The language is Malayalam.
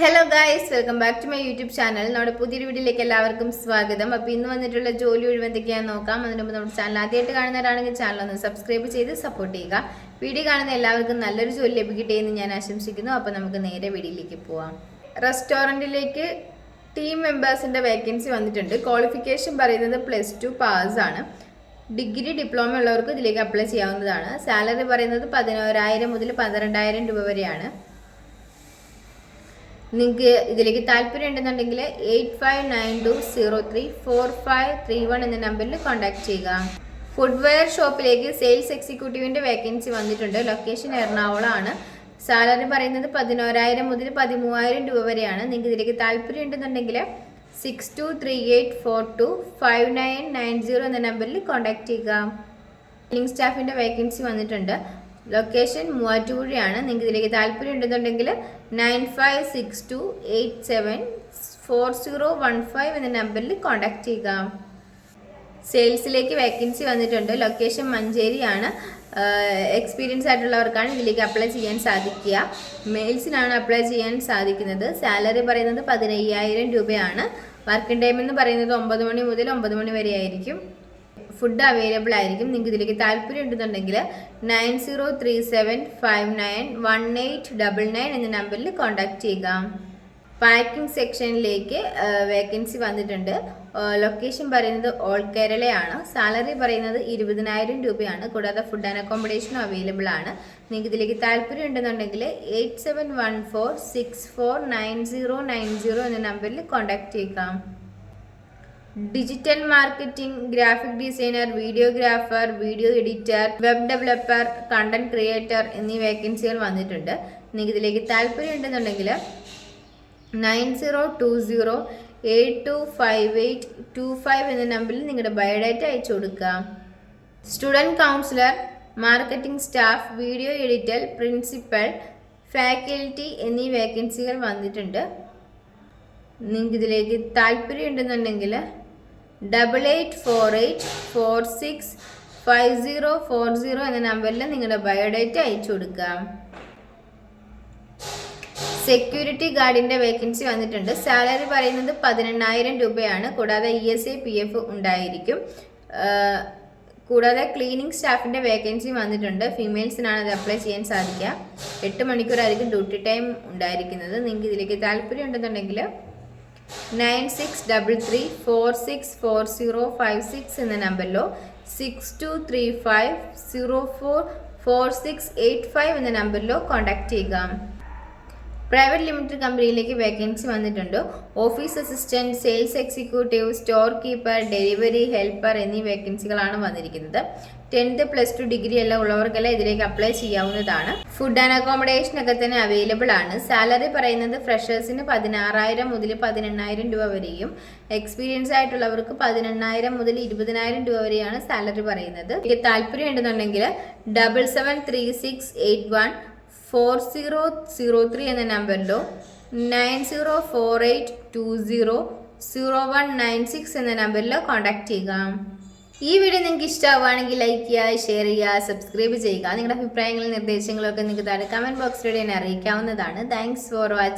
Hello guys, welcome back to my YouTube channel. നമ്മുടെ പുതിയൊരു വീഡിയോയിലേക്ക് എല്ലാവർക്കും സ്വാഗതം. അപ്പോൾ ഇന്ന് വന്നിട്ടുള്ള ജോലി ഒഴിവ് എന്തൊക്കെയാണെന്ന് നോക്കാം. അതിന് മുമ്പ് നമ്മുടെ ചാനൽ ആദ്യമായിട്ട് കാണുന്നവരാണെങ്കിൽ ചാനൽ ഒന്ന് സബ്സ്ക്രൈബ് ചെയ്ത് സപ്പോർട്ട് ചെയ്യുക. വീഡിയോ കാണുന്ന എല്ലാവർക്കും നല്ലൊരു ജോലി ലഭിക്കട്ടെ എന്ന് ഞാൻ ആശംസിക്കുന്നു. അപ്പോൾ നമുക്ക് നേരെ വീഡിയോയിലേക്ക് പോവാം. റെസ്റ്റോറൻറ്റിലേക്ക് ടീം മെമ്പേഴ്സിൻ്റെ വേക്കൻസി വന്നിട്ടുണ്ട്. ക്വാളിഫിക്കേഷൻ പറയുന്നത് +2 പാസ്സാണ്. ഡിഗ്രി ഡിപ്ലോമ ഉള്ളവർക്ക് ഇതിലേക്ക് അപ്ലൈ ചെയ്യാവുന്നതാണ്. സാലറി പറയുന്നത് 11,000 മുതൽ 12,000 രൂപ വരെയാണ്. നിങ്ങൾക്ക് ഇതിലേക്ക് താല്പര്യം ഉണ്ടെന്നുണ്ടെങ്കിൽ 8592034531 എന്ന നമ്പറിൽ കോൺടാക്ട് ചെയ്യുക. ഫുഡ്വെയർ ഷോപ്പിലേക്ക് സെയിൽസ് എക്സിക്യൂട്ടീവിൻ്റെ വേക്കൻസി വന്നിട്ടുണ്ട്. ലൊക്കേഷൻ എറണാകുളമാണ്. സാലറി പറയുന്നത് 11,000 മുതൽ 13,000 രൂപ വരെയാണ്. നിങ്ങൾക്ക് ഇതിലേക്ക് താല്പര്യം ഉണ്ടെന്നുണ്ടെങ്കിൽ 6238425990 എന്ന നമ്പറിൽ കോൺടാക്ട് ചെയ്യുക. ക്ലീനിങ് സ്റ്റാഫിൻ്റെ വേക്കൻസി വന്നിട്ടുണ്ട്. ലൊക്കേഷൻ മൂവാറ്റുപുഴയാണ്. നിങ്ങൾക്ക് ഇതിലേക്ക് താല്പര്യം ഉണ്ടെന്നുണ്ടെങ്കിൽ 9562874015 എന്ന നമ്പറിൽ കോൺടാക്ട് ചെയ്യുക. സെയിൽസിലേക്ക് വേക്കൻസി വന്നിട്ടുണ്ട്. ലൊക്കേഷൻ മഞ്ചേരിയാണ്. എക്സ്പീരിയൻസ് ആയിട്ടുള്ളവർക്കാണ് ഇതിലേക്ക് അപ്ലൈ ചെയ്യാൻ സാധിക്കുക. മെയിൽസിനാണ് അപ്ലൈ ചെയ്യാൻ സാധിക്കുന്നത്. സാലറി പറയുന്നത് 15,000 രൂപയാണ്. വർക്കിംഗ് ടൈം എന്ന് പറയുന്നത് 9 മണി മുതൽ 9 മണി വരെ ആയിരിക്കും. ഫുഡ് അവൈലബിൾ ആയിരിക്കും. നിങ്ങൾക്ക് ഇതിലേക്ക് താല്പര്യം ഉണ്ടെന്നുണ്ടെങ്കിൽ 9037591899 എന്ന നമ്പറിൽ കോൺടാക്ട് ചെയ്യുക. പാക്കിംഗ് സെക്ഷനിലേക്ക് വേക്കൻസി വന്നിട്ടുണ്ട്. ലൊക്കേഷൻ പറയുന്നത് ഓൾ കേരളയാണ്. സാലറി പറയുന്നത് 20,000 രൂപയാണ്. കൂടാതെ ഫുഡ് ആൻഡ് അക്കോമഡേഷനും അവൈലബിൾ ആണ്. നിങ്ങൾക്ക് ഇതിലേക്ക് താല്പര്യം ഉണ്ടെന്നുണ്ടെങ്കിൽ 8714649090 എന്ന നമ്പറിൽ കോൺടാക്ട് ചെയ്യുക. Digital marketing, graphic designer, videographer, video editor, web developer, content creator എന്നീ വേക്കൻസികൾ വന്നിട്ടുണ്ട്. നിങ്ങൾക്ക് ഇതിലേക്ക് താല്പര്യം ഉണ്ടെന്നുണ്ടെങ്കിൽ 9020825825 എന്ന നമ്പറിൽ നിങ്ങളുടെ ബയോഡാറ്റ അയച്ചു കൊടുക്കുക. Student councillor, marketing staff, video editor, principal, faculty എന്നീ വേക്കൻസികൾ വന്നിട്ടുണ്ട്. നിങ്ങൾക്ക് ഇതിലേക്ക് താല്പര്യം ഉണ്ടെന്നുണ്ടെങ്കിൽ 8848465040 എന്ന നമ്പറിൽ നിങ്ങളുടെ ബയോഡാറ്റ അയച്ചു കൊടുക്കുക. സെക്യൂരിറ്റി ഗാർഡിൻ്റെ വേക്കൻസി വന്നിട്ടുണ്ട്. സാലറി പറയുന്നത് 18,000 രൂപയാണ്. കൂടാതെ ESI PF ഉണ്ടായിരിക്കും. കൂടാതെ ക്ലീനിങ് സ്റ്റാഫിൻ്റെ വേക്കൻസി വന്നിട്ടുണ്ട്. ഫീമെയിൽസിനാണ് അത് അപ്ലൈ ചെയ്യാൻ സാധിക്കുക. 8 മണിക്കൂറായിരിക്കും ഡ്യൂട്ടി ടൈം ഉണ്ടായിരിക്കുന്നത്. നിങ്ങൾക്ക് ഇതിലേക്ക് താല്പര്യം ഉണ്ടെന്നുണ്ടെങ്കിൽ 9633464056 എന്ന നമ്പറിലോ 6235044685 എന്ന നമ്പറിലോ കോൺടാക്ട് ചെയ്യുക. പ്രൈവറ്റ് ലിമിറ്റഡ് കമ്പനിയിലേക്ക് വേക്കൻസി വന്നിട്ടുണ്ട്. Office assistant, sales executive, store keeper, delivery helper എന്നീ വേക്കൻസികളാണ് വന്നിരിക്കുന്നത്. 10th +2 ഡിഗ്രി എല്ലാം ഉള്ളവർക്കെല്ലാം ഇതിലേക്ക് അപ്ലൈ ചെയ്യാവുന്നതാണ്. ഫുഡ് ആൻഡ് അക്കോമഡേഷൻ ഒക്കെ തന്നെ അവൈലബിൾ ആണ്. സാലറി പറയുന്നത് ഫ്രഷേഴ്സിന് 16,000 മുതൽ 18,000 രൂപ വരെയും എക്സ്പീരിയൻസ് ആയിട്ടുള്ളവർക്ക് 18,000 മുതൽ 20,000 രൂപ വരെയാണ് സാലറി പറയുന്നത്. എനിക്ക് താല്പര്യം ഉണ്ടെന്നുണ്ടെങ്കിൽ 7736814003 എന്ന നമ്പറിലോ 9048200196 എന്ന നമ്പറിലോ കോൺടാക്ട് ചെയ്യുക. ഈ വീഡിയോ നിങ്ങൾക്ക് ഇഷ്ടമാവുകയാണെങ്കിൽ ലൈക്ക് ചെയ്യുക, ഷെയർ ചെയ്യുക, സബ്സ്ക്രൈബ് ചെയ്യുക. നിങ്ങളുടെ അഭിപ്രായങ്ങളും നിർദ്ദേശങ്ങളും ഒക്കെ നിങ്ങൾക്ക് താഴെ കമൻറ്റ് ബോക്സിലൂടെ എന്നെ അറിയിക്കാവുന്നതാണ്. Thanks for watching.